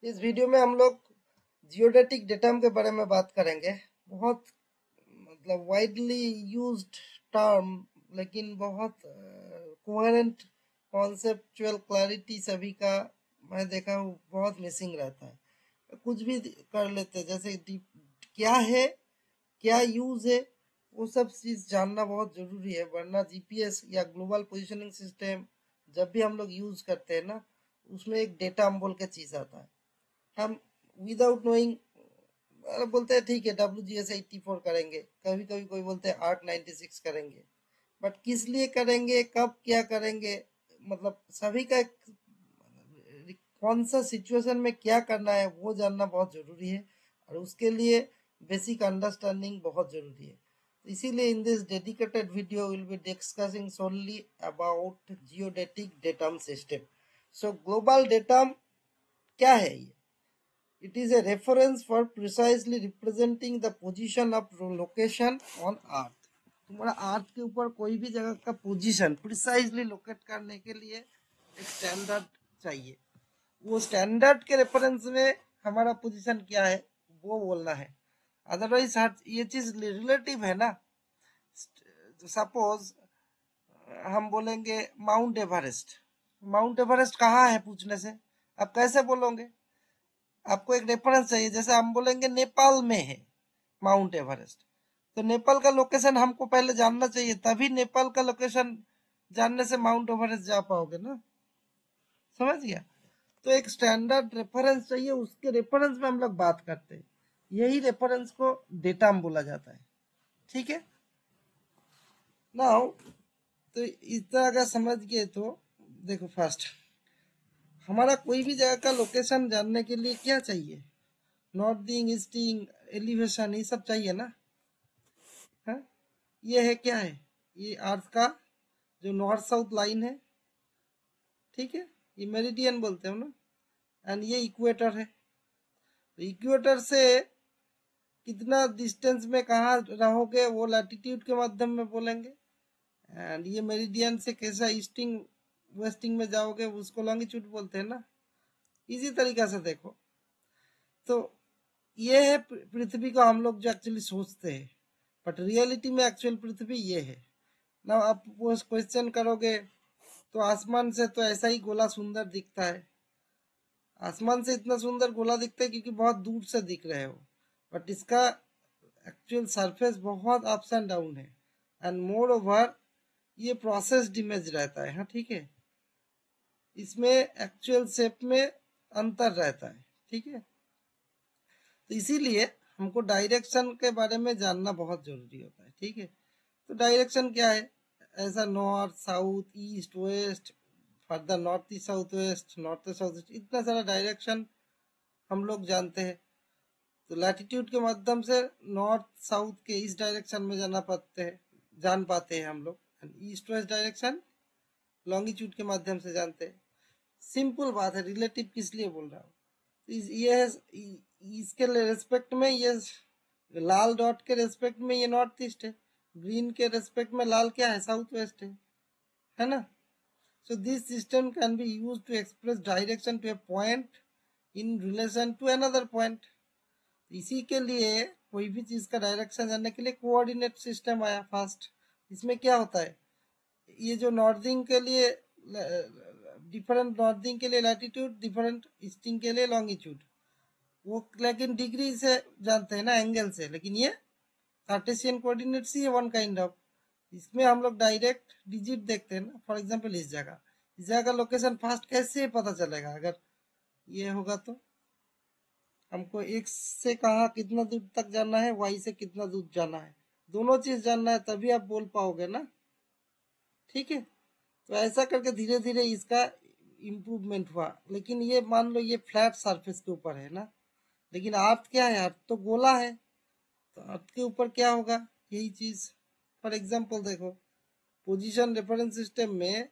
इस वीडियो में हम लोग जियोडेटिक डेटम के बारे में बात करेंगे। बहुत मतलब वाइडली यूज्ड टर्म, लेकिन बहुत कोहेरेंट कॉन्सेप्चुअल क्लैरिटी सभी का मैं देखा हूँ बहुत मिसिंग रहता है। कुछ भी कर लेते हैं, जैसे क्या है, क्या यूज है, वो सब चीज जानना बहुत जरूरी है। वरना जीपीएस या ग्लोबल पोजीशनिंग सिस्टम जब भी हम लोग यूज करते हैं ना, उसमें एक डेटा बोल के चीज आता है। हम विदाउट नोइंग बोलते हैं ठीक है WGS 84 करेंगे, कभी कभी कोई बोलते हैं ARC 96 करेंगे, बट किस लिए करेंगे, कब क्या करेंगे, मतलब सभी का कौन सा सिचुएशन में क्या करना है वो जानना बहुत जरूरी है। और उसके लिए बेसिक अंडरस्टैंडिंग बहुत जरूरी है। तो इसीलिए in this dedicated video will be discussing solely about geodetic datum system. So global datum क्या है ये? It is a reference for precisely representing the position of location on earth। तुम्हारा अर्थ के ऊपर कोई भी जगह का पोजीशन प्रिसाइजली लोकेट करने के लिए एक स्टैंडर्ड चाहिए। वो स्टैंडर्ड के रेफरेंस में हमारा पोजीशन क्या है वो बोलना है। अदरवाइज ये चीज रिलेटिव है ना। सपोज हम बोलेंगे माउंट एवरेस्ट। माउंट एवरेस्ट कहाँ है पूछने से आप कैसे बोलोगे? आपको एक रेफरेंस चाहिए। जैसे हम बोलेंगे नेपाल में है माउंट एवरेस्ट, तो नेपाल का लोकेशन हमको पहले जानना चाहिए, तभी नेपाल का लोकेशन जानने से माउंट एवरेस्ट जा पाओगे ना। समझ गया? तो एक स्टैंडर्ड रेफरेंस चाहिए, उसके रेफरेंस में हम लोग बात करते हैं। यही रेफरेंस को डेटम बोला जाता है। ठीक है नाउ, तो इतना अगर समझ गए तो देखो, फर्स्ट हमारा कोई भी जगह का लोकेशन जानने के लिए क्या चाहिए? नॉर्थिंग, ईस्टिंग, एलिवेशन, ये सब चाहिए ना। है ये है क्या है? ये अर्थ का जो नॉर्थ साउथ लाइन है, ठीक है, ये मेरिडियन बोलते हो ना। एंड ये इक्वेटर है। तो इक्वेटर से कितना डिस्टेंस में कहाँ रहोगे वो लैटिट्यूड के माध्यम में बोलेंगे। एंड ये मेरिडियन से कैसा ईस्टिंग वेस्टिंग में जाओगे उसको लॉन्गिट्यूड बोलते हैं ना। इसी तरीका से देखो, तो ये है पृथ्वी को हम लोग जो एक्चुअली सोचते हैं, बट रियलिटी में एक्चुअल पृथ्वी ये है ना। आप वो क्वेश्चन करोगे तो आसमान से तो ऐसा ही गोला सुंदर दिखता है। आसमान से इतना सुंदर गोला दिखता है क्योंकि बहुत दूर से दिख रहे हो, बट इसका एक्चुअल सरफेस बहुत अप्स एंड डाउन है। एंड मोर ओवर ये प्रोसेस्ड इमेज रहता है। हाँ ठीक है, इसमें एक्चुअल शेप में अंतर रहता है। ठीक है, तो इसीलिए हमको डायरेक्शन के बारे में जानना बहुत जरूरी होता है। ठीक है, तो डायरेक्शन क्या है? ऐसा north south east west, further north east south west, north south east, इतना सारा डायरेक्शन हम लोग जानते हैं। तो लैटिट्यूड के माध्यम से नॉर्थ साउथ के इस डायरेक्शन में जान पाते हैं हम लोग। ईस्ट वेस्ट डायरेक्शन लॉन्गिट्यूड के माध्यम से जानते हैं। सिंपल बात है, रिलेटिव किस लिए बोल रहा हूँ? ये है, इसके रेस्पेक्ट में ये लाल डॉट के रेस्पेक्ट में ये नॉर्थ ईस्ट है, ग्रीन के रेस्पेक्ट में लाल क्या है? साउथ वेस्ट है ना। So this system can be use to express direction to a point in relation to another point. इसी के लिए कोई भी चीज का डायरेक्शन जानने के लिए कोऑर्डिनेट सिस्टम आया फर्स्ट। इसमें क्या होता है, ये जो नॉर्थिंग के लिए डिफरेंट, नॉर्थिंग के लिए लैटिट्यूड, डिफरेंट ईस्टिंग के लिए लॉन्गिट्यूड, वो लेकिन डिग्री से जानते हैं ना, एंगल से। लेकिन ये कार्टेशियन कोऑर्डिनेट्स ही है वन काइंड ऑफ। इसमें हम लोग डायरेक्ट डिजिट देखते हैं ना। फॉर एग्जांपल इस जगह का लोकेशन फास्ट कैसे पता चलेगा? अगर ये होगा तो हमको x से कहाँ कितना दूर तक जाना है, y से कितना दूर जाना है, दोनों चीज जानना है, तभी आप बोल पाओगे ना। ठीक है, तो ऐसा करके धीरे धीरे इसका इम्प्रूवमेंट हुआ। लेकिन ये मान लो ये फ्लैट सरफेस के ऊपर है ना, लेकिन अर्थ क्या है? अर्थ तो गोला है, तो अर्थ के ऊपर क्या होगा? यही चीज। फॉर एग्जांपल देखो, पोजीशन रेफरेंस सिस्टम में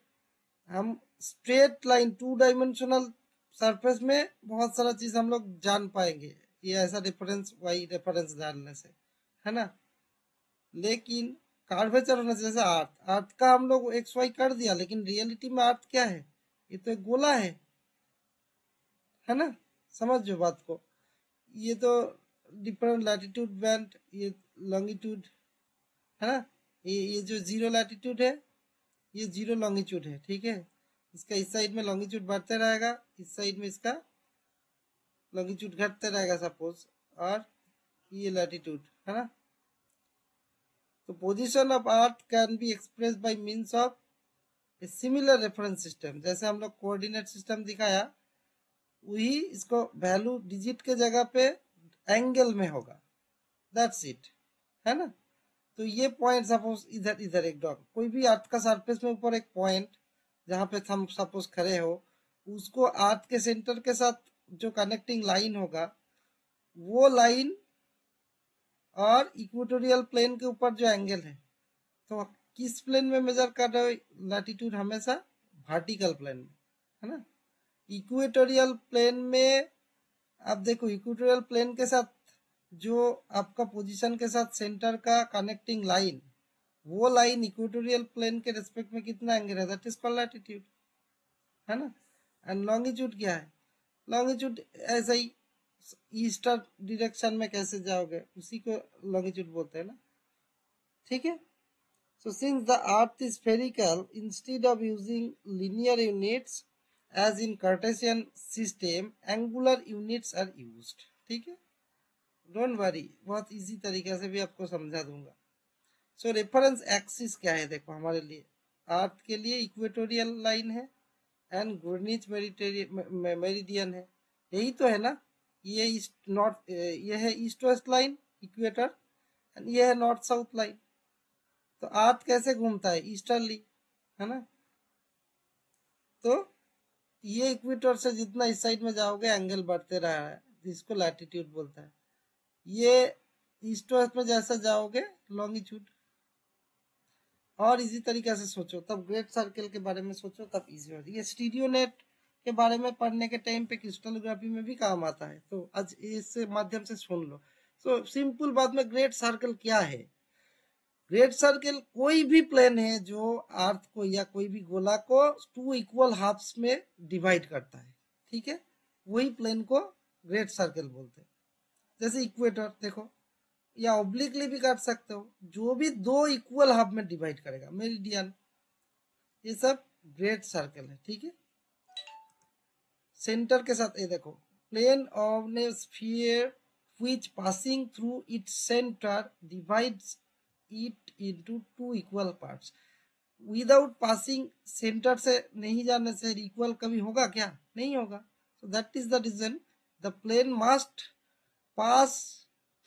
हम स्ट्रेट लाइन 2 डायमेंशनल सरफेस में बहुत सारा चीज हम लोग जान पाएंगे, ये ऐसा रेफरेंस वाई रेफरेंस डालने से, है ना। लेकिन कार्वेचर होने से, जैसे अर्थ का हम लोग एक्स वाई कर दिया, लेकिन रियलिटी में अर्थ क्या है? ये तो एक गोला है ना। समझो बात को। ये तो डिफरेंट लैटिट्यूड बैंड, ये लॉन्गिट्यूड है ना, ये जो जीरो लैटिट्यूड है ये जीरो लॉन्गिट्यूड है, ठीक है। इसका इस साइड में लॉन्गिट्यूड बढ़ते रहेगा, इस साइड में इसका लॉन्गिट्यूड घटते रहेगा सपोज, और ये लैटिट्यूड है ना। तो position of earth can be express by means of a similar reference system. जैसे हम लोग कोऑर्डिनेट सिस्टम दिखाया, वही इसको वैल्यू डिजिट के जगह पे एंगल में होगा, दैट्स इट, है ना। तो ये पॉइंट सपोज इधर इधर एक डॉट, कोई भी अर्थ का सरफेस में ऊपर एक पॉइंट जहाँ पे हम सपोज खड़े हो, उसको अर्थ के सेंटर के साथ जो कनेक्टिंग लाइन होगा, वो लाइन और इक्वेटोरियल प्लेन के ऊपर जो एंगल है, तो किस प्लेन में मेजर कर रहे हो, लैटिट्यूड हमेशा वर्टिकल प्लेन में, है ना। इक्वेटोरियल प्लेन में आप देखो, इक्वेटोरियल प्लेन के साथ जो आपका पोजीशन के साथ सेंटर का कनेक्टिंग लाइन, वो लाइन इक्वेटोरियल प्लेन के रिस्पेक्ट में कितना एंगल है, दैट इज कॉल्ड लैटिट्यूड, है ना। एंड लॉन्गिट्यूड क्या है, लॉन्गिट्यूड ऐसा ही ईस्टर्न डायरेक्शन में कैसे जाओगे, उसी को लॉन्गिट्यूड बोलते हैं ना, ठीक है। So since the earth is spherical, instead of using linear units as in Cartesian system, angular units are used, ठीक है। डोंट वरी, बहुत इजी तरीके से भी आपको समझा दूंगा। सो रेफरेंस एक्सिस क्या है, देखो हमारे लिए अर्थ के लिए इक्वेटोरियल लाइन है एंड ग्रीनिच मेरिडियन है, यही तो है ना। ये ईस्ट नॉर्थ, ये है east west line equator, and ये है नॉर्थ साउथ लाइन। तो अर्थ कैसे घूमता है, ईस्टर्ली, है ना। तो ये इक्वेटर से जितना इस साइड में जाओगे एंगल बढ़ते रहा है, जिसको लैटिट्यूड बोलता है। ये ईस्ट वेस्ट में जैसा जाओगे लॉन्गिट्यूड। और इसी तरीके से सोचो, तब ग्रेट सर्कल के बारे में सोचो, तब इजी हो। ये स्टीरियो नेट के बारे में पढ़ने के टाइम पे क्रिस्टलोग्राफी में भी काम आता है, तो आज इस माध्यम से सुन लो। सो सिंपल बात में ग्रेट सर्कल क्या है, ग्रेट सर्कल कोई भी प्लेन है जो अर्थ को या कोई भी गोला को टू इक्वल हाफ्स में डिवाइड करता है, ठीक है, वही प्लेन को ग्रेट सर्कल बोलते हैं। जैसे इक्वेटर देखो, या ऑब्लिकली भी काट सकते हो, जो भी दो इक्वल हाफ में डिवाइड करेगा, मेरिडियन, ये सब ग्रेट सर्कल है, ठीक है। सेंटर के साथ ये देखो, plane of a sphere which passing through its centre divides it into two equal parts। Without passing centre से नहीं जाने से इक्वल कभी होगा क्या, नहीं होगा। So that is the reason the plane must pass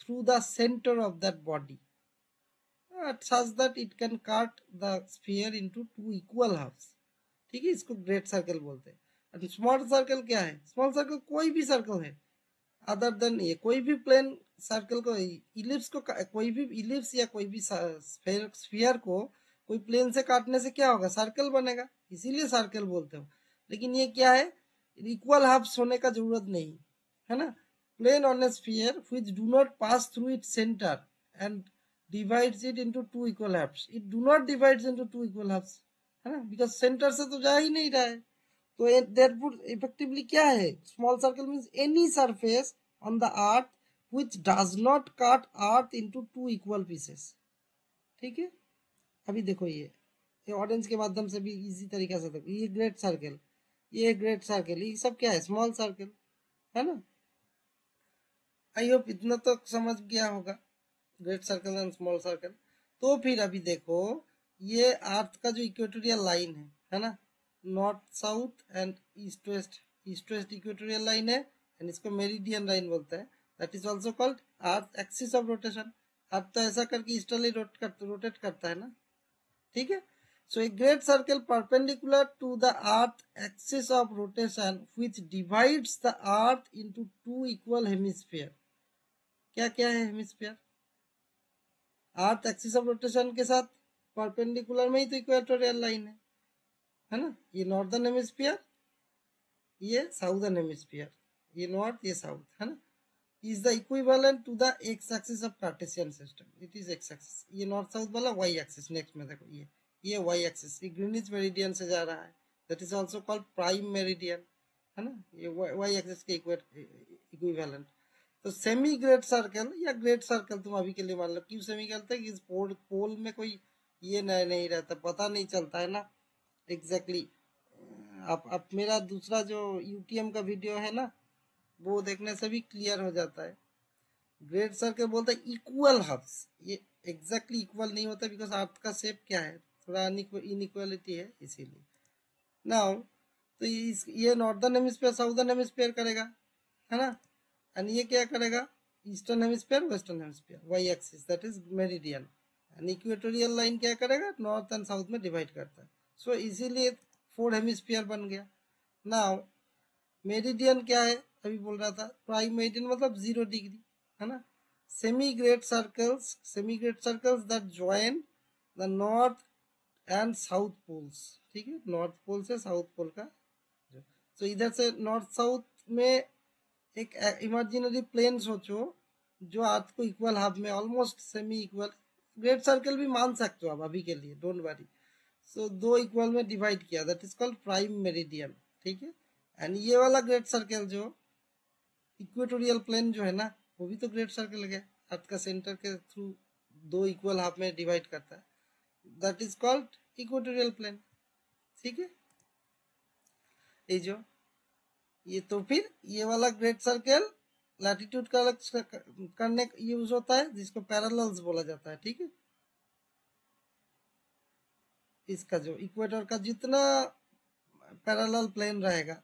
through the centre of that body such that it can cut the sphere into two equal halves, ठीक है। इसको ग्रेट सर्कल बोलते हैं। और स्मॉल सर्कल क्या है, स्मॉल सर्कल कोई भी सर्कल है अदर देन ये, कोई भी प्लेन सर्कल को, इलिप्स को, कोई भी इलिप्स या कोई भी स्फीयर को कोई प्लेन से काटने से क्या होगा, सर्कल बनेगा, इसीलिए सर्कल बोलते हो। लेकिन ये क्या है, इक्वल हाफ्स होने का जरूरत नहीं, है ना। Plane on a sphere which do not pass through its centre and divides it into two equal halves, it do not divides into two equal halves, है ना, बिकॉज सेंटर से तो जा ही नहीं रहा है। तो देयरफॉर इफेक्टिवली क्या है, small circle means any surface on the earth which does not cut earth into two equal pieces, ठीक है। अभी देखो ये ऑरेंज के माध्यम से भी इजी तरीके से देखो, ये ग्रेट सर्कल, ये ग्रेट सर्कल, ये सब क्या है, स्मॉल सर्कल, है ना। आई होप इतना तो समझ गया होगा, great circle and small circle. तो फिर अभी देखो, ये अर्थ का जो इक्वेटोरियल लाइन है ना, north south and east west, east west equatorial line है, एंड इसको मेरिडियन लाइन बोलते हैं। That is also called earth axis of rotation. Earth तो ऐसा करके ईस्टर्ली रोटेट करता है ना, ठीक है। So a great circle perpendicular to the earth axis of rotation which divides the earth into two equal hemisphere. क्या क्या है hemisphere, earth axis of rotation के साथ परपेंडिकुलर में ही तो इक्वेटोरियल लाइन है ना। ये नॉर्दर्न हेमिस्फीयर, ये साउदर्न हेमिस्फीयर, ये नॉर्थ ये साउथ, है ना। Is the equivalent to the X axis of Cartesian system, it is X axis. ये नॉर्थ साउथ वाला वाई एक्सिस, नेक्स्ट में देखो ये वाई एक्सिस, ये ग्रीनिच मेरिडियन से जा रहा है, that is also called prime meridian, है ना, ये वाई एक्सिस के इक्विवेलेंट। तो सेमी ग्रेट सर्कल या ग्रेट सर्कल तुम अभी के लिए मान लो। क्यों सेमी कहते हैं कि इस पोल में कोई ये नहीं रहता, पता नहीं चलता है ना एग्जैक्टली आप मेरा दूसरा जो यूटीएम का वीडियो है ना, वो देखने से भी क्लियर हो जाता है। ग्रेट सर्कल बोलते हैं इक्वल हब्स, ये एग्जैक्टली इक्वल नहीं होता बिकॉज अर्थ का शेप क्या है, थोड़ा इनइक्वालिटी है इसीलिए। नाउ तो ये नॉर्दर्न हेमिस्फीयर साउदर्न हेमिस्फीयर करेगा, है ना, एंड ये क्या करेगा, eastern hemisphere western hemisphere, Y axis that is meridian. And equatorial line क्या करेगा, नॉर्थ एंड साउथ में डिवाइड करता है। सो इसीलिए 4 हेमिस्फीयर बन गया। नाउ मेरिडियन क्या है, अभी बोल रहा था प्राइम मेरिडियन मतलब 0 डिग्री, है ना। Semi great circles that join the north and south poles, ठीक है, नॉर्थ पोल से साउथ पोल का। तो इधर से नॉर्थ साउथ में एक इमेजिनरी प्लेन सोचो जो अर्थ को इक्वल हाफ में almost semi equal, great circle भी मान सकते हो आप अभी के लिए, डोंट वरी। सो 2 इक्वल में डिवाइड किया, that is called prime meridian, ठीक है। एंड ये वाला ग्रेट सर्कल जो इक्वेटोरियल प्लेन जो है ना, वो भी तो ग्रेट सर्कल है, अर्थ का सेंटर के थ्रू 2 इक्वल हाफ में डिवाइड करता है, that is called equatorial plane, ठीक है। ये जो ये तो फिर ये वाला ग्रेट सर्कल लैटिट्यूड का करने यूज होता है, जिसको पैरेलल्स बोला जाता है, ठीक है। इसका जो इक्वेटर का जितना पैरेलल प्लेन रहेगा,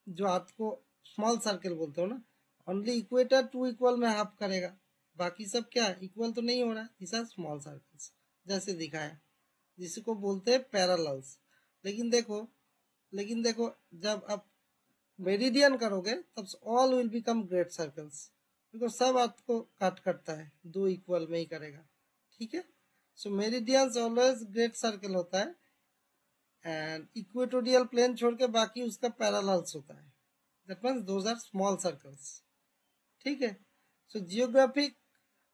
जो अर्थ को स्मॉल सर्कल बोलते हो ना, ओनली इक्वेटर 2 इक्वल में हाफ करेगा, बाकी सब क्या इक्वल तो नहीं हो रहा है, दिस आर स्मॉल सर्कल्स जैसे दिखाया, जिसको बोलते हैं पैरेलल्स। लेकिन देखो जब आप मेरिडियन करोगे तब all will become great circles, because सब अर्थ को काट करता है, 2 इक्वल में ही करेगा, ठीक है। सो मेरिडियंस ऑलवेज ग्रेट सर्कल होता है, एंड इक्वेटोरियल प्लेन छोड़ के बाकी उसका पैरेलल्स होता है, that means those are small circles, ठीक है। सो जियोग्राफिक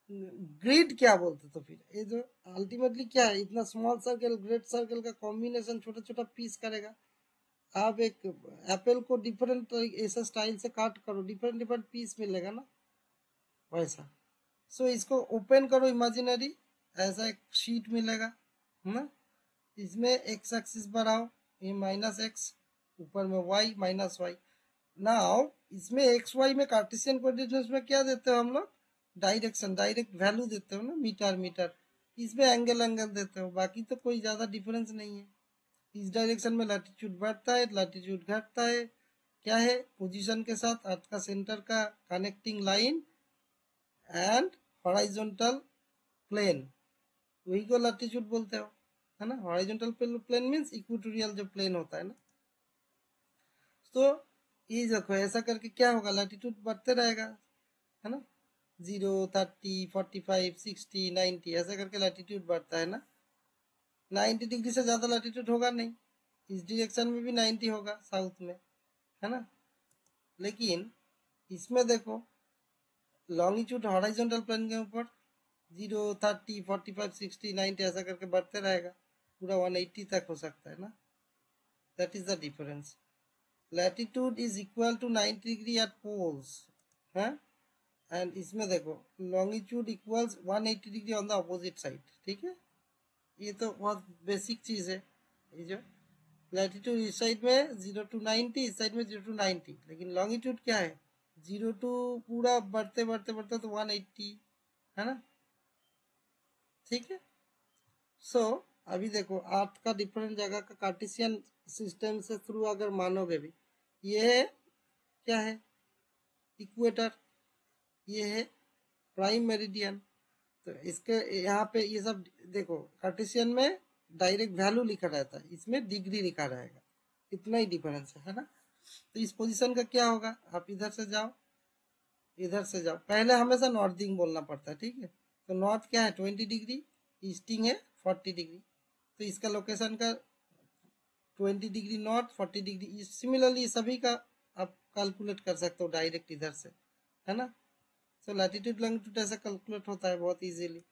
ग्रिड क्या बोलते, तो फिर ये जो अल्टीमेटली क्या है, इतना स्मॉल सर्कल ग्रेट सर्कल का कॉम्बिनेशन छोटा छोटा पीस करेगा। आप एक एप्पल को डिफरेंट ऐसा स्टाइल से काट करो, डिफरेंट डिफरेंट पीस मिलेगा ना वैसा। सो इसको ओपन करो इमेजिनरी, ऐसा एक शीट मिलेगा ना, इसमें एक्स एक्सिस बढ़ाओ, ये -x, ऊपर में y -y। नाउ इसमें एक्स वाई में कार्टेशियन कोऑर्डिनेट्स में क्या देते हो हम लोग, डायरेक्शन, डायरेक्ट वैल्यू देते हो ना, मीटर। इसमें एंगल देते हो, बाकी तो कोई ज्यादा डिफरेंस नहीं है। इस डायरेक्शन में लैटिट्यूड बढ़ता है, लैटिट्यूड घटता है, क्या है, पोजीशन के साथ अर्थ का सेंटर का connecting line and horizontal plane, वही को लैटिट्यूड बोलते हो, है ना। हॉरिजॉन्टल प्लेन मींस इक्वेटोरियल जो प्लेन होता है ना। तो ये देखो ऐसा करके क्या होगा, लैटिट्यूड बढ़ते रहेगा, है ना, 0, 30, 45, 60, 90 ऐसा करके लैटिट्यूड बढ़ता है ना। 90 डिग्री से ज्यादा लैटिट्यूड होगा नहीं, इस डायरेक्शन में भी 90 होगा साउथ में, है ना। लेकिन इसमें देखो लॉन्गिट्यूड हॉरिजॉन्टल प्लेन के ऊपर 0, 30, 45, 60, 90 ऐसा करके बढ़ते रहेगा, पूरा 180 तक हो सकता है ना। That is the difference, latitude is equal to 90 degree at poles, है। एंड इसमें देखो longitude equals 180 degree on the opposite side, ठीक है। ये तो बहुत बेसिक चीज है, ये जो लैटिट्यूड इस साइड में 0 to 90, इस साइड में 0 to 90, लेकिन लॉन्गिट्यूड क्या है 0 to पूरा बढ़ते बढ़ते बढ़ते तो 180, है ना, ठीक है। सो अभी देखो अर्थ का डिफरेंट जगह का कार्टेशियन सिस्टम से थ्रू अगर मानोगे भी, ये है क्या है इक्वेटर, ये है प्राइम मेरिडियन। तो इसके यहाँ पे ये सब देखो कार्टेशियन में डायरेक्ट वैल्यू लिखा रहता है, इसमें डिग्री लिखा रहेगा, इतना ही डिफरेंस है ना। तो इस पोजीशन का क्या होगा, आप इधर से जाओ, इधर से जाओ, पहले हमेशा नॉर्थिंग बोलना पड़ता है, ठीक है। तो नॉर्थ क्या है 20 डिग्री, ईस्टिंग है 40 डिग्री, तो इसका लोकेशन का 20 डिग्री नॉर्थ, 40 डिग्री, सिमिलरली सभी का आप कैलकुलेट कर सकते हो डायरेक्ट इधर से, है ना। सो लैटिट्यूड लॉन्गिट्यूड ऐसा कैलकुलेट होता है बहुत इजीली।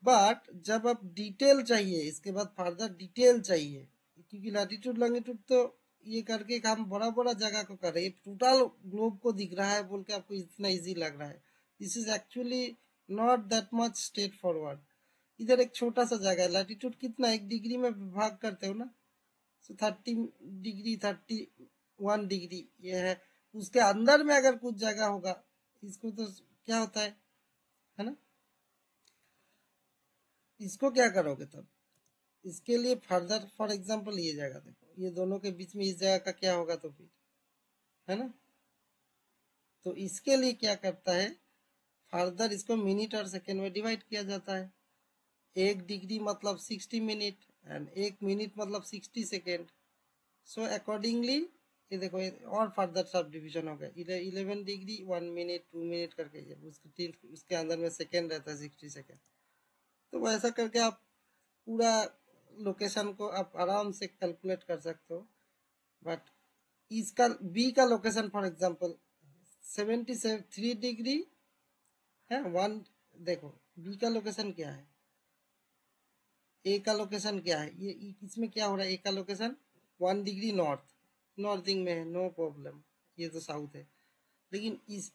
बट जब आप डिटेल चाहिए, इसके बाद फर्दर डिटेल चाहिए, क्योंकि लैटिट्यूड लॉन्गिट्यूड तो ये करके काम बड़ा बड़ा जगह को कर रहे हैं, टोटल ग्लोब को दिख रहा है बोल के आपको इतना इजी लग रहा है। This is actually not that much straight forward. इधर एक छोटा सा जगह है, लैटिट्यूड कितना 1 डिग्री में भाग करते हो ना, तो 30 डिग्री 31 डिग्री ये है। उसके अंदर में अगर कुछ जगह होगा इसको तो क्या होता है ना, इसको क्या करोगे तब? इसके लिए फर्दर फॉर एग्जांपल ये जगह देखो, ये दोनों के बीच में इस जगह का क्या होगा तो फिर, है ना। तो इसके लिए क्या करता है, फर्दर इसको मिनट और सेकेंड में डिवाइड किया जाता है। 1 डिग्री मतलब 60 मिनट एंड 1 मिनट मतलब 60 सेकेंड। सो अकॉर्डिंगली ये देखो ये और फर्दर सब डिवीजन हो गया, 11 डिग्री 1 मिनट 2 मिनट करके, उसके अंदर में सेकेंड रहता है 60 सेकेंड। तो वैसा करके आप पूरा लोकेशन को आप आराम से कैलकुलेट कर सकते हो। बट इसका बी का लोकेशन फॉर एग्जांपल 73 डिग्री है 1, देखो बी का लोकेशन क्या है, ए का लोकेशन क्या है, ये इसमें क्या हो रहा है, ए का लोकेशन 1 डिग्री नॉर्थिंग में है, नो प्रॉब्लम, ये तो साउथ है। लेकिन इस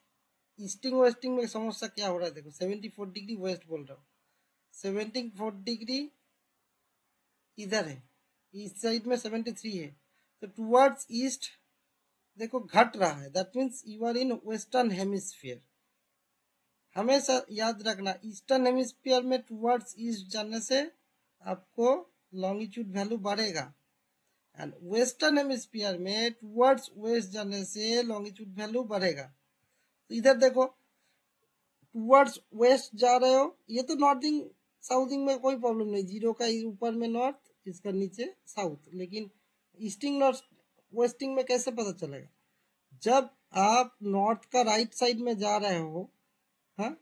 ईस्टिंग वेस्टिंग में समस्या क्या हो रहा है, देखो 74 डिग्री वेस्ट बोल रहा हूँ, 74 डिग्री इधर है, इस साइड में 73 है, तो टुवर्ड्स ईस्ट देखो घट रहा है, that means you are in western hemisphere. हमेशा याद रखना ईस्टर्न हेमिस्फीयर में टुवर्ड्स ईस्ट जाने से आपको लॉन्गिट्यूड वैल्यू बढ़ेगा, एंड वेस्टर्न हेमिस्फीयर में टुवर्ड्स वेस्ट जाने से लॉन्गिट्यूड वैल्यू बढ़ेगा। तो इधर देखो टुवर्ड्स वेस्ट जा रहे हो, ये तो नॉर्थिंग साउथिंग में कोई प्रॉब्लम नहीं, 0 का ऊपर में नॉर्थ, इसका नीचे साउथ। लेकिन ईस्टिंग नॉर्थ वेस्टिंग में कैसे पता चलेगा, जब आप नॉर्थ का राइट साइड में जा रहे हो, हाँ,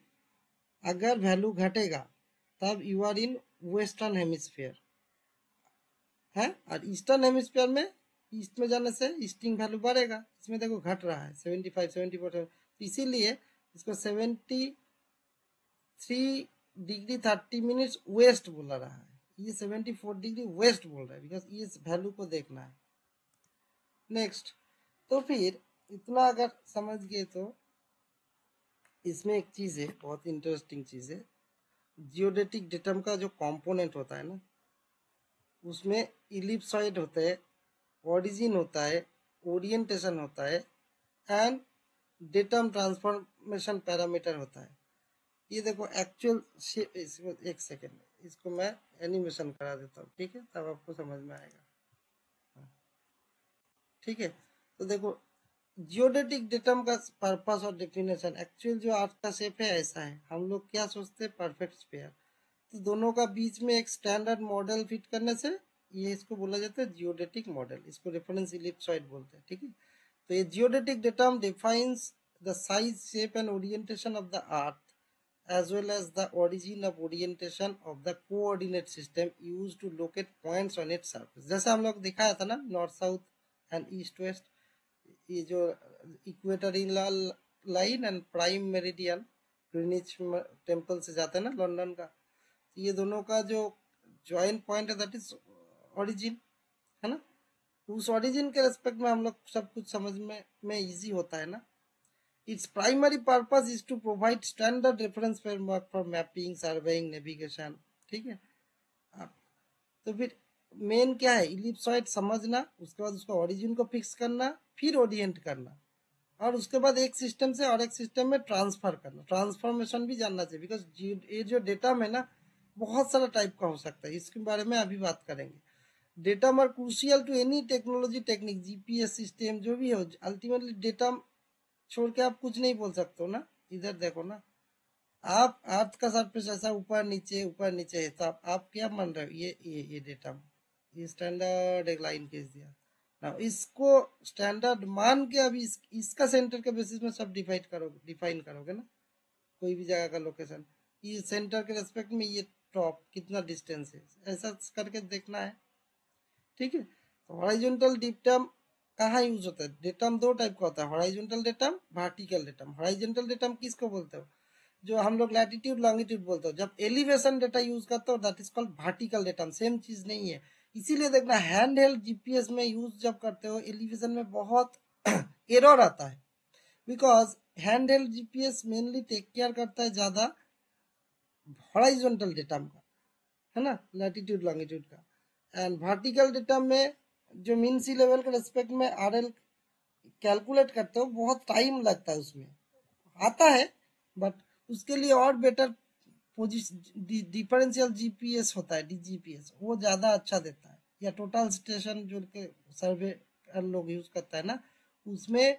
अगर वैल्यू घटेगा तब you are in western hemisphere है, और ईस्टर्न हेमिस्फीयर में ईस्ट में जाने से ईस्टिंग वैल्यू बढ़ेगा। इसमें देखो घट रहा है 75 74, तो इसीलिए इसको 73 डिग्री 30 मिनट्स वेस्ट बोला रहा है, ये 74 डिग्री वेस्ट बोल रहा है, बिकॉज ये वैल्यू को देखना है। नेक्स्ट, तो फिर इतना अगर समझ गए तो इसमें एक चीज है, बहुत इंटरेस्टिंग चीज है, जियोडेटिक डेटम का जो कंपोनेंट होता है ना, उसमें इलिप्सॉइड होता है, ओरिजिन होता है, ओरिएंटेशन होता है, एंड डेटम ट्रांसफॉर्मेशन पैरामीटर होता है। ये देखो एक्चुअल, एक सेकेंड इसको मैं एनिमेशन करा देता हूँ, ठीक है, तब आपको समझ में आएगा। ठीक है, तो देखो जियोडेटिक डेटम का पर्पस और डेफिनेशन, एक्चुअल जो अर्थ का शेप है ऐसा है, हम लोग क्या सोचते हैं परफेक्ट स्फीयर, तो दोनों का बीच में एक स्टैंडर्ड मॉडल फिट करने से ये इसको बोला जाता है जियोडेटिक मॉडल, इसको रेफरेंस इलिप्सॉइड बोलते हैं। ठीक है, तो ये geodetic datum defines the size shape and orientation of the earth as well as the origin of orientation of the coordinate system used to locate points on its surface। जैसे हम लोग दिखाया था ना north south and east waste, ये जो equatorial line and prime meridian Greenwich temple से जाता है ना लंदन का, ये दोनों का जो ज्वाइंट पॉइंट है दैट इज ओरिजिन, है ना। उस ओरिजिन के रेस्पेक्ट में हम लोग सब कुछ समझ में इजी होता है ना। Its primary purpose is to provide standard reference framework for mapping, surveying, navigation। ठीक है, आप तो फिर मेन क्या है, इलिप्सॉइड समझना, उसके बाद उसका ओरिजिन को फिक्स करना, फिर ओरिएंट करना, और उसके बाद एक सिस्टम से और एक सिस्टम में ट्रांसफर करना, ट्रांसफॉर्मेशन भी जानना चाहिए, बिकॉज ये जो डेटा में ना बहुत सारा टाइप का हो सकता है, इसके बारे में अभी बात करेंगे। Data are crucial to any technology technique, GPS system जो भी हो, अल्टीमेटली डेटा छोड़ के आप कुछ नहीं बोल सकते हो ना। इधर देखो ना, आप अर्थ का सरफेस ऐसा ऊपर नीचे है, तो आप क्या मान रहे हो, ये डेटा, ये स्टैंडर्ड एक लाइन खींच दिया ना, इसको स्टैंडर्ड मान के अभी इसका सेंटर के बेसिस में सब डिफाइन करोगे ना, कोई भी जगह का लोकेशन, ये सेंटर के रेस्पेक्ट में ये टॉप कितना डिस्टेंस है, ऐसा करके देखना है। ठीक है, तो हॉरिजॉन्टल डेटम कहाँ यूज होता है, डेटम दो टाइप का होता है, horizontal datum, vertical datum. Horizontal datum किसको बोलते हो, जो हम लोग लैटिट्यूड लॉन्गिट्यूड बोलते हो। जब एलिवेशन डेटा यूज करते हो that is called vertical datum, same चीज नहीं है। इसीलिए देखना हैंड हेल्ड जीपीएस में यूज जब करते हो एलिवेशन में बहुत एरर आता है, because hand held GPS mainly take care करता है ज़्यादा हॉराइजॉन्टल डेटा का, है ना, लैटिट्यूड लॉन्गिट्यूड का, एंड वर्टिकल डेटा में जो मीन सी लेवल के रेस्पेक्ट में आरएल कैलकुलेट करते हो बहुत टाइम लगता है, उसमें आता है बट उसके लिए और बेटर डिफरेंशियल जीपीएस होता है, डीजीपीएस, वो ज़्यादा अच्छा देता है, या टोटल स्टेशन जो के सर्वे लोग यूज करता है ना, उसमें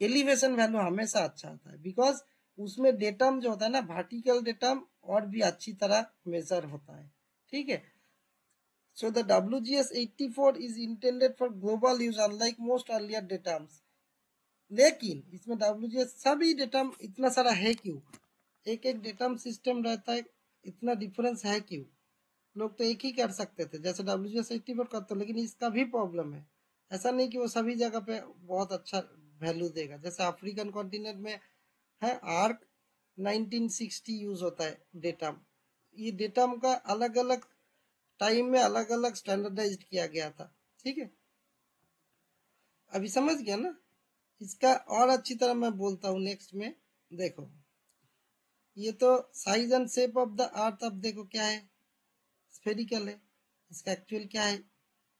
एलिवेशन वैल्यू हमेशा अच्छा आता है, बिकॉज उसमें डेटम जो होता है ना वर्टिकल डेटम और भी अच्छी तरह मेजर होता है, ठीक है। So the WGS84 is intended for global use unlike most earlier datums. लेकिन इसमें WGS सभी डेटम इतना सारा है क्यों, एक एक डेटम सिस्टम रहता है, इतना डिफरेंस है क्यों? लोग तो एक ही कर सकते थे जैसे WGS84 करते, लेकिन इसका भी प्रॉब्लम है, ऐसा नहीं कि वो सभी जगह पे बहुत अच्छा वैल्यू देगा। जैसे अफ्रीकन कॉन्टिनेंट में है आर्क 1960 यूज होता है डेटम, ये डेटम का अलग अलग टाइम में अलग अलग स्टैंडर्डाइज्ड किया गया था, ठीक है। अभी समझ गया ना, इसका और अच्छी तरह मैं बोलता हूँ नेक्स्ट में। देखो ये तो size and shape of the earth, अब देखो क्या है, स्फेरिकल है, इसका एक्चुअल क्या है,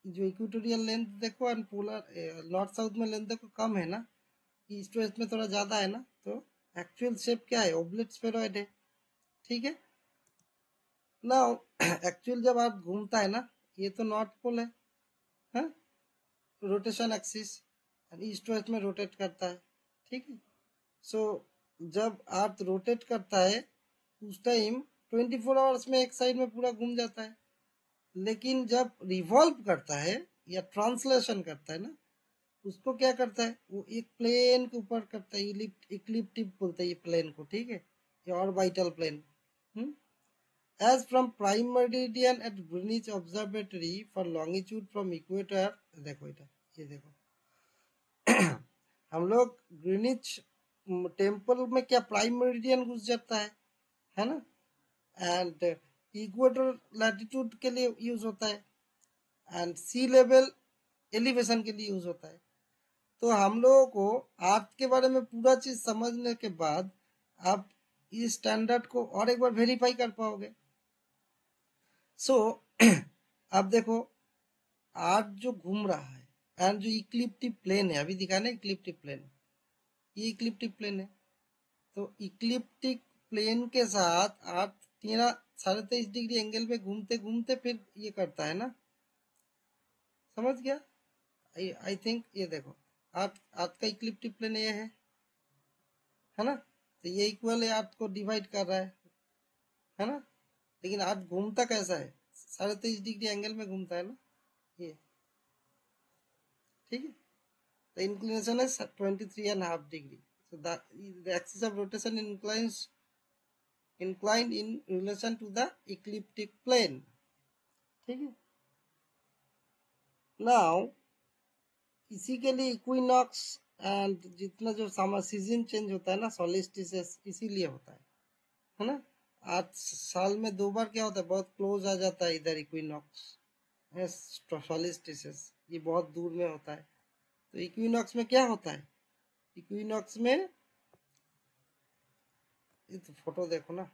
जो इक्वेटोरियल लेंथ देखो एंड पोलर नॉर्थ साउथ में लेंथ देखो कम है ना, ईस्ट वेस्ट में थोड़ा ज्यादा है ना, तो एक्चुअल शेप क्या है, ओब्लेट स्फेरॉइड है, ठीक है ना। एक्चुअल जब आप घूमता है ना, ये तो नॉर्थ पोल है, हाँ? रोटेशन एक्सिस ईस्ट वेस्ट में रोटेट करता है, ठीक है। सो जब अर्थ रोटेट करता है उस टाइम 24 आवर्स में एक साइड में पूरा घूम जाता है, लेकिन जब रिवॉल्व करता है या ट्रांसलेशन करता है ना, उसको क्या करता है, वो एक प्लेन के ऊपर करता है, इक्लिप्टिक बोलते हैं ये प्लेन को, ठीक है, या और vital plane. As from prime meridian at Greenwich Observatory for longitude from equator, देखो इधर ये देखो हम लोग ग्रीनिच टेम्पल में क्या प्राइम मेरिडियन घुस जाता है ना, एंड इक्वेटर लैटिट्यूड के लिए यूज होता है, एंड सी लेवल एलिवेशन के लिए यूज होता है। तो हम लोगों को अर्थ के बारे में पूरा चीज समझने के बाद आप इस स्टैंडर्ड को और एक बार वेरीफाई कर पाओगे। सो अब देखो अर्थ जो घूम रहा है एंड जो इक्लिप्टिक प्लेन है, अभी दिखा ना इक्लिप्टिक प्लेन, ये इक्लिप्टिक प्लेन है, तो इक्लिप्टिक प्लेन के साथ अर्थ 23.5 डिग्री एंगल पे घूमते घूमते फिर ये करता है ना, समझ गया। आई थिंक ये देखो अर्थ अर्थ का इक्लिप्टिक प्लेन ये है ना, तो ये इक्वल है अर्थ को डिवाइड कर रहा है ना, लेकिन अर्थ घूमता कैसा है, 23.5 डिग्री एंगल में घूमता है ना ये, ठीक है। The inclination is 23.5 degree. So the axis of rotation inclined in relation to the ecliptic plane. ठीक है। Now इसी के लिए इक्विनॉक्स एंड जितना जो समर सीजन चेंज होता है ना, सोलिस्टिस इसीलिए होता है ना। आज साल में 2 बार क्या होता है, बहुत क्लोज आ जाता है इधर इक्विनॉक्स, सोलिस्टिस ये बहुत दूर में होता है। तो इक्विनॉक्स में क्या होता है, इक्विनॉक्स में ये तो फोटो देखो ना,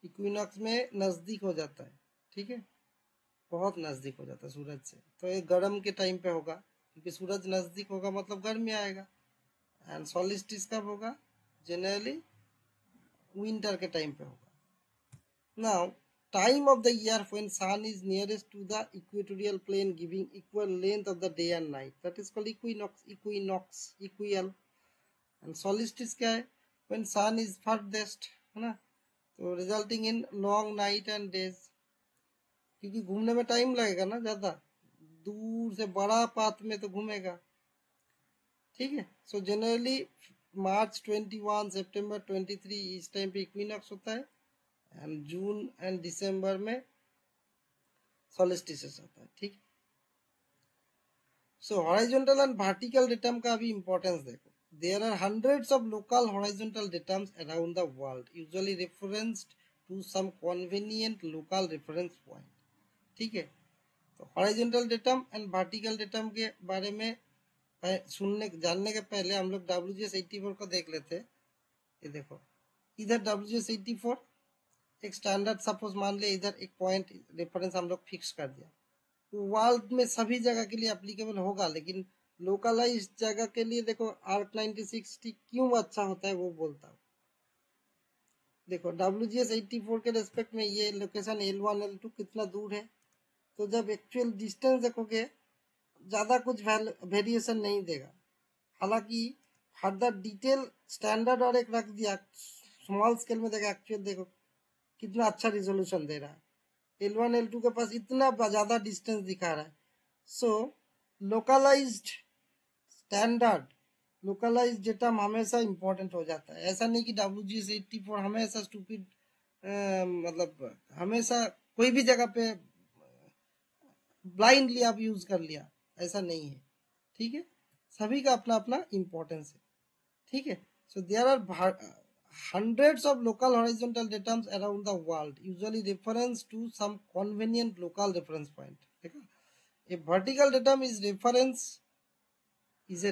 इक्विनॉक्स में नजदीक हो जाता है, ठीक है, बहुत नजदीक हो जाता है सूरज से, तो ये गर्म के टाइम पे होगा, क्योंकि सूरज नजदीक होगा मतलब गर्मी आएगा। एंड सॉलिस्टिस कब होगा, जनरली विंटर के टाइम पे होगा। Now time of the year when sun is nearest to the equatorial plane giving equal length of the day and night, that is called equinox equal. And solstice क्या है, when sun is farthest, है ना, तो resulting in long night and days, क्योंकि घूमने में time लगेगा ना ज्यादा, दूर से बड़ा पाथ में तो घूमेगा, ठीक है। सो जनरली मार्च 21 सितंबर 23 इस टाइम पे इक्विनॉक्स होता है, एंड जून एंड दिसंबर में सोलिस्टिस होता है, ठीक। सो हॉरिजॉन्टल एंड वर्टिकल डेटम का भी इंपॉर्टेंस देखो। There are hundreds of local horizontal datums around the world, usually referenced to some convenient local reference point, ठीक है। तो horizontal datum and vertical datum के बारे में जानने के पहले हम लोग WGS84 को देख लेते हैं। ये देखो, इधर WGS84 एक स्टैंडर्ड, सपोज मान लिया इधर एक पॉइंट रेफरेंस हम लोग फिक्स कर दिया, वर्ल्ड में सभी जगह के लिए एप्लीकेबल होगा, लेकिन लोकलाइज जगह के लिए देखो ARC 9060 क्यों अच्छा होता है वो बोलता हूँ। देखो WGS84 के रेस्पेक्ट में ये लोकेशन L1 L2 कितना दूर है, तो जब एक्चुअल डिस्टेंस देखोगे ज़्यादा कुछ वेरिएशन नहीं देगा। हालांकि फर्दर डिटेल स्टैंडर्ड और एक रख दिया स्मॉल स्केल में, देखा एक्चुअल देखो कितना अच्छा रिजोल्यूशन दे रहा है। L1 L2 के पास इतना ज़्यादा डिस्टेंस दिखा रहा है। सो लोकलाइज्ड स्टैंडर्ड, लोकलाइज डेटा हमेशा इंपॉर्टेंट हो जाता है। ऐसा नहीं कि WGS84 हमेशा स्टूपिड, मतलब हमेशा कोई भी जगह पे ब्लाइंडली आप यूज कर लिया, ऐसा नहीं है। ठीक है, सभी का अपना अपना इम्पोर्टेंस है। ठीक है, so there are hundreds of local horizontal datums around the world, usually reference to some convenient local reference point. देखा, a vertical datum is a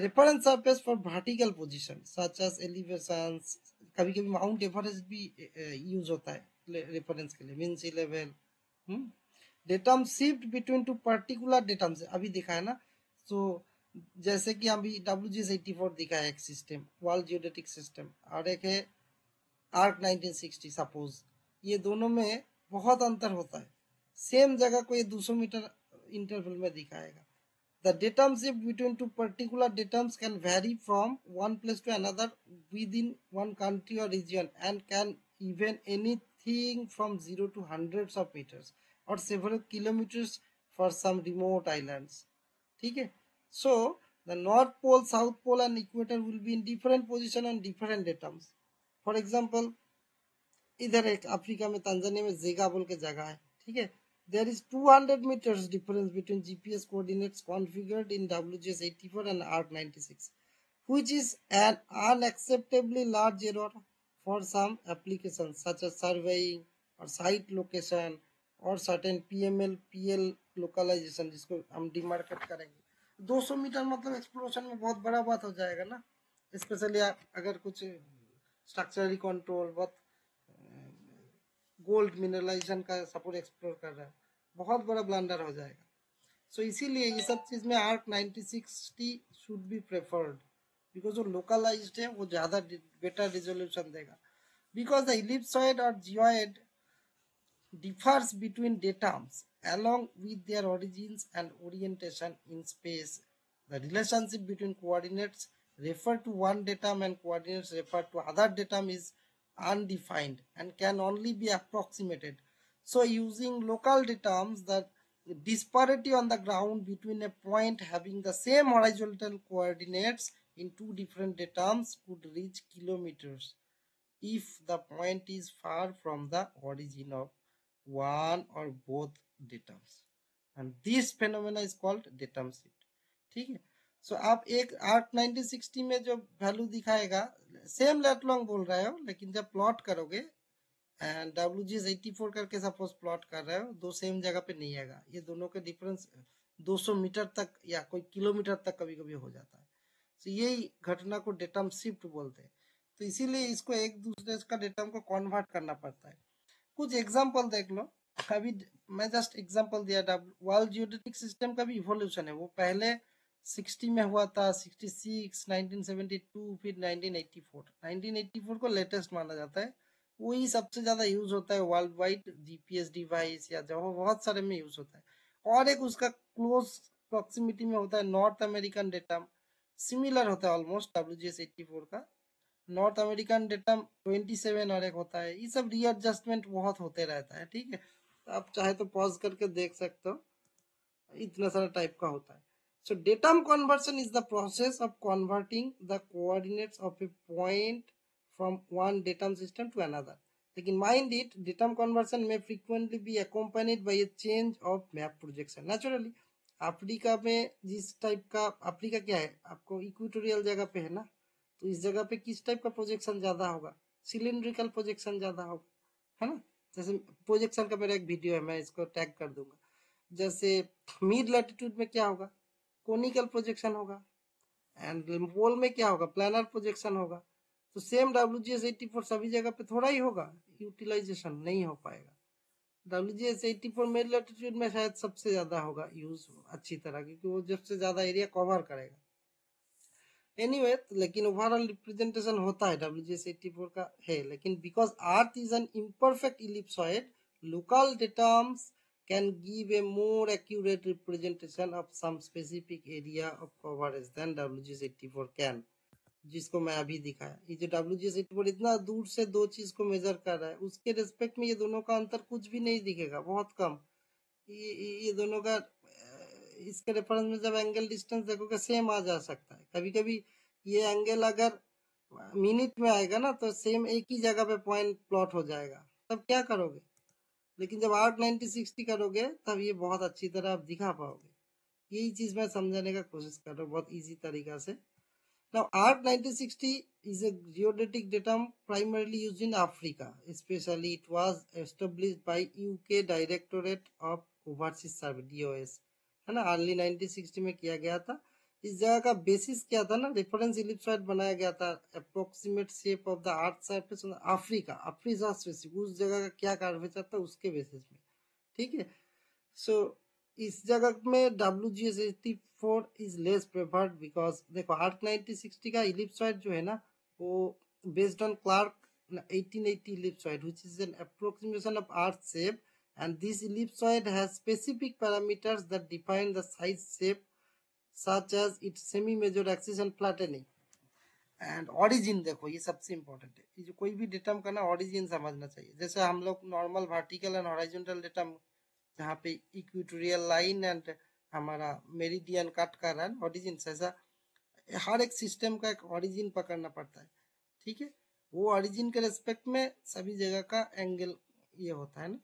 reference surface for vertical position such as elevations. कभी कभी mount Everest भी use होता है reference के लिए, mean sea level. Datum shift between two particular datum से अभी दिखा है ना। सो जैसे कि अभी WGS84 दिखा है एक सिस्टम, वर्ल्ड जियोडेटिक सिस्टम, और एक है ARC 1960 सपोज, ये दोनों में बहुत अंतर होता है। सेम जगह को ये 200 मीटर इंटरवल में दिखाएगा। The datum shift between two particular datums can vary from one place to another within one country or region and can even anything from 0 to hundreds of meters or several kilometers for some remote islands. ठीक है, so the North Pole, South Pole and Equator will be in different position on different datums. For example, इधर एक Africa में Tanzania में जेगा बोल के जगह है। ठीक है, there is 200 meters difference between GPS coordinates configured in WGS84 and ARC 96, which is an unacceptably large error for some applications such as surveying or site location or certain PML PL localization, जिसको हम demarcate करेंगे। 200 metre मतलब explosion में बहुत बड़ा बात हो जाएगा ना, स्पेशली अगर कुछ स्ट्रक्चरली कंट्रोल, बहुत गोल्ड मिनरलाइजेशन का सपोर्ट एक्सप्लोर कर रहा है, बहुत बड़ा ब्लंडर हो जाएगा। सो इसीलिए ये सब चीज़ में ARC 9060 should be preferred, because वो लोकलाइज्ड है, वो ज़्यादा बेटर रिजोल्यूशन देगा। बिकॉज द इलिप्सॉइड और geoid differs between datums along with their origins and orientation in space. The relationship between coordinates referred to one datum and coordinates referred to other datum is undefined and can only be approximated. So using local datums, the disparity on the ground between a point having the same horizontal coordinates in two different datums could reach kilometers if the point is far from the origin of one or both datums, and this phenomena is called datum shift. ठीक है, सो आप एक ARC 9060 में जो value दिखाएगा same late long बोल रहे हो, लेकिन जब प्लॉट करोगे एंड WGS84 करके सपोज प्लॉट कर रहे हो, दो सेम जगह पे नहीं आएगा। ये दोनों के डिफरेंस 200 मीटर तक या कोई किलोमीटर तक कभी कभी हो जाता है। तो यही घटना को डेटम शिफ्ट बोलते हैं। तो इसीलिए इसको एक दूसरे का डेटम को कन्वर्ट करना पड़ता है। कुछ एग्जाम्पल देख लो, अभी मैं जस्ट एग्जाम्पल दिया। वर्ल्ड जियोडेटिक सिस्टम का भी इवोल्यूशन है, वो पहले 60 में हुआ था, 66, 1972, फिर 1984। 1984 को लेटेस्ट माना जाता है, वही सबसे ज्यादा यूज होता है वर्ल्ड वाइड GPS डिवाइस या जो बहुत सारे में यूज होता है। और एक उसका क्लोज प्रॉक्सिमिटी में होता है नॉर्थ अमेरिकन डेटम, सिमिलर होता है ऑलमोस्ट WGS84 का। नॉर्थ अमेरिकन डेटम 27 और एक होता है। ये सब रीएडजस्टमेंट बहुत होते रहता है। ठीक है, तो आप चाहे तो पॉज करके देख सकते हो, इतना सारा टाइप का होता है। So datum conversion is the process of converting the coordinates of a point from one datum system to another. लेकिन माइंड इट, डेटम कन्वर्शन में frequently be accompanied by a change of map projection. Naturally Africa में जिस type का, Africa क्या है आपको equatorial जगह पे है ना, तो इस जगह पे किस टाइप का प्रोजेक्शन ज्यादा होगा, सिलिंड्रिकल प्रोजेक्शन ज्यादा होगा, है ना। जैसे प्रोजेक्शन का मेरा एक वीडियो है, मैं इसको टैग कर दूंगा। जैसे मिड लैटिट्यूड में क्या होगा, कोनिकल प्रोजेक्शन होगा, एंड पोल में क्या होगा, प्लानर प्रोजेक्शन होगा। तो सेम WGS84 सभी जगह पे थोड़ा ही होगा, यूटिलाइजेशन नहीं हो पाएगा। WGS84 मिड लैटिट्यूड में शायद सबसे ज्यादा होगा यूज अच्छी तरह, क्योंकि वो सबसे ज्यादा एरिया कवर करेगा। एनीवे लेकिन ओवरऑल रिप्रेजेंटेशन होता है WGS84 का है, लेकिन because earth is an imperfect ellipsoid, local datums can give a more accurate representation of some specific area of coverage than WGS84 can, जिसको मैं अभी दिखाया। ये जो WGS84 इतना दूर से दो चीज को मेजर कर रहा है, उसके रिस्पेक्ट में ये दोनों का अंतर कुछ भी नहीं दिखेगा, बहुत कम। ये दोनों का इसके रेफरेंस में जब एंगल डिस्टेंस देखोगे सेम आ जा सकता है। कभी कभी ये एंगल अगर मिनट में आएगा ना तो सेम एक ही जगह पे पॉइंट प्लॉट हो जाएगा, तब क्या करोगे। लेकिन जब आर्क 90-60 करोगे तब ये बहुत अच्छी तरह आप दिखा पाओगे। यही चीज मैं समझाने का कोशिश कर रहा हूँ बहुत इजी तरीका से। Now, ARC 9060 is a geodetic datum primarily used in Africa. Especially, it was established by UK Directorate of Overseas Survey (DOS). है ना, अर्ली 1960 में किया गया था। इस जगह का बेसिस क्या था ना, रेफरेंस इलिप्सॉइड बनाया गया था, approximate shape of the earth surface on Africa, Africa specific उस जगह का क्या कर्वेचर था उसके बेसिस में। ठीक है, सो इस जगह में WGS84 is less preferred because देखो आर्क 9060 का इलिप्सॉइड जो है ना वो based on Clarke 1880 ellipsoid which is an approximation of earth shape, and this ellipsoid has specific parameters that define the size shape such as its semi major axis and flattening and origin. देखो ये सबसे important है, ये जो कोई भी datum का ना ऑरिजिन समझना चाहिए। जैसे हम लोग normal vertical and horizontal datum जहाँ पे इक्वेटोरियल लाइन एंड हमारा मेरिडियन कट कर रहा है ऑरिजिन, ऐसा हर एक सिस्टम का एक ऑरिजिन पकड़ना पड़ता है। ठीक है, वो ऑरिजिन के रेस्पेक्ट में सभी जगह का एंगल ये होता है ना।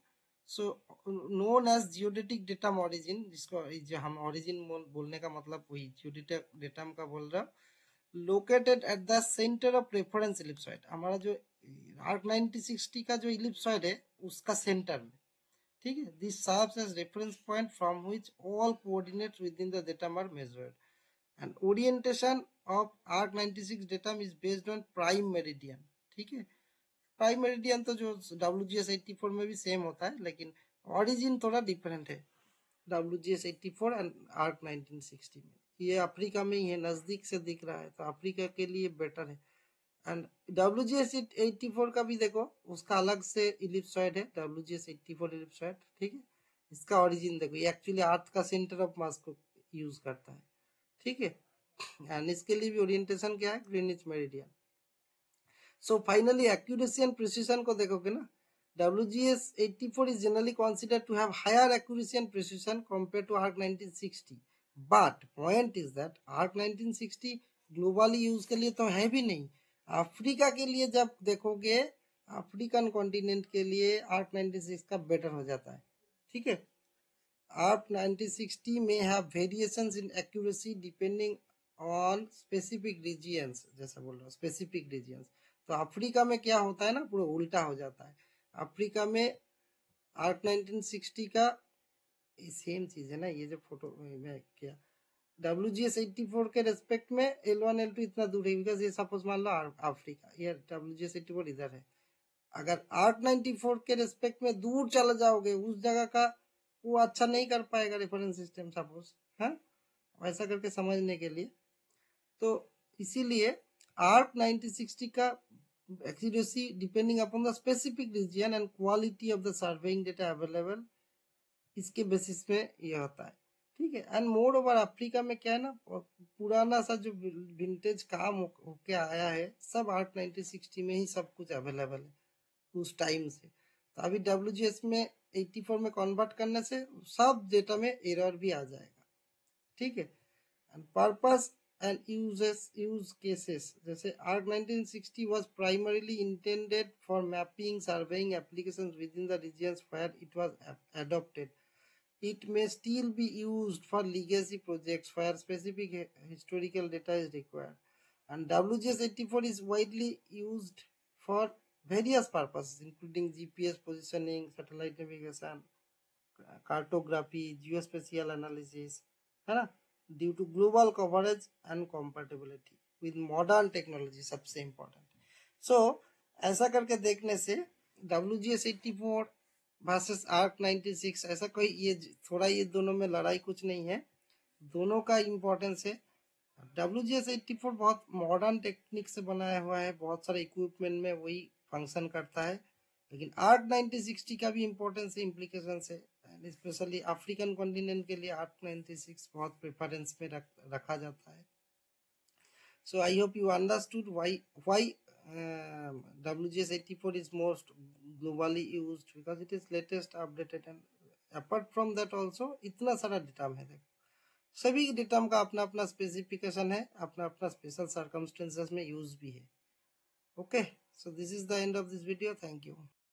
So known as geodetic datum origin, जिसको जो हम ऑरिजिन बोलने का मतलब वही जियोडेटिक डेटम का बोल रहा हूँ। Located at the centre of reference ellipsoid, हमारा जो आर्क 9060 का जो इलिप्सॉइड है उसका सेंटर में। ठीक है, this serves as reference point from which all coordinates within the datum are measured, and orientation of Arc 96 datum is based on prime meridian. ठीक है, प्राइम मेरिडियन तो जो WGS84 में भी सेम होता है, लेकिन ऑरिजिन थोड़ा डिफरेंट है WGS84 एंड आर्क 1960 में। ये अफ्रीका में ही है, नजदीक से दिख रहा है तो अफ्रीका के लिए बेटर है। एंड WGS84 का भी देखो उसका अलग से इलिप्सॉइड है, WGS84 इलिप्सॉइड। ठीक है, इसका ओरिजिन देखो, ये एक्चुअली अर्थ का सेंटर ऑफ मास को यूज करता है। ठीक है, एंड इसके लिए भी ओरिएंटेशन क्या है, Greenwich meridian. So finally accuracy and precision को देखोगे ना, WGS84 is generally considered to have higher accuracy and precision compared to ARC 1960. But point is that ARC 1960 globally use के लिए तो है भी नहीं। अफ्रीका के लिए जब देखोगे, अफ्रीकन कॉन्टिनेंट के लिए ARC 96 का बेटर हो जाता है। ठीक है, ARC 9060 may have variations in accuracy depending on specific regions, जैसा बोल रहा हूँ स्पेसिफिक रीजियंस। तो अफ्रीका में क्या होता है ना, पूरा उल्टा हो जाता है। अफ्रीका में ARC 1960 का सेम चीज है ना, ये जो फोटो में किया WGS84 के रेस्पेक्ट में L1 L2 इतना दूर है, बिकॉज ये सपोज मान लो अफ्रीका, ये WGS84 इधर है। अगर ARC 94 के रेस्पेक्ट में दूर चले जाओगे उस जगह का वो अच्छा नहीं कर पाएगा रेफरेंस सिस्टम सपोज, है वैसा करके समझने के लिए। तो इसीलिए ARC 9060 का accuracy depending upon the specific region and quality of the surveying data available, इसके बेसिस में ये होता है। ठीक है, एंड मोर ओवर अफ्रीका में क्या है ना, पुराना सा जो विंटेज काम होके आया है सब ARC 9060 में ही सब कुछ अवेलेबल है उस टाइम से। तो अभी WGS में 84 में कन्वर्ट करने से सब डेटा में एरर भी आ जाएगा। ठीक है, and purpose and use cases, जैसे ARC 1960 was primarily intended for mapping surveying applications within the regions where it was adopted. It may still be used for legacy projects where specific historical data is required, and WGS84 is widely used for various purposes including GPS positioning, satellite navigation, cartography, geospatial analysis, है ना, due to global coverage and compatibility with modern technology, सबसे important. So ऐसा करके देखने से WGS84 versus arc 96, ऐसा कोई ये थोड़ा ये दोनों में लड़ाई कुछ नहीं है, दोनों का इम्पोर्टेंस है। WGS84 बहुत मॉडर्न टेक्निक से बनाया हुआ है, बहुत सारे इक्विपमेंट में वही फंक्शन करता है, लेकिन आर्क 9060 का भी इम्पोर्टेंस है, इम्प्लीकेशन है, एंड स्पेशली अफ्रीकन कॉन्टिनेंट के लिए आर्क 96 बहुत प्रेफरेंस में रखा जाता है। So I hope you understood why WGS84 is most globally used, because it is latest updated, and apart from that also इतना सारा डेटा है, देखो सभी डेटा का अपना अपना स्पेसिफिकेशन है, अपना अपना स्पेशल सर्कमस्टेंसेस में यूज भी है। Okay, so this is the end of this video, thank you.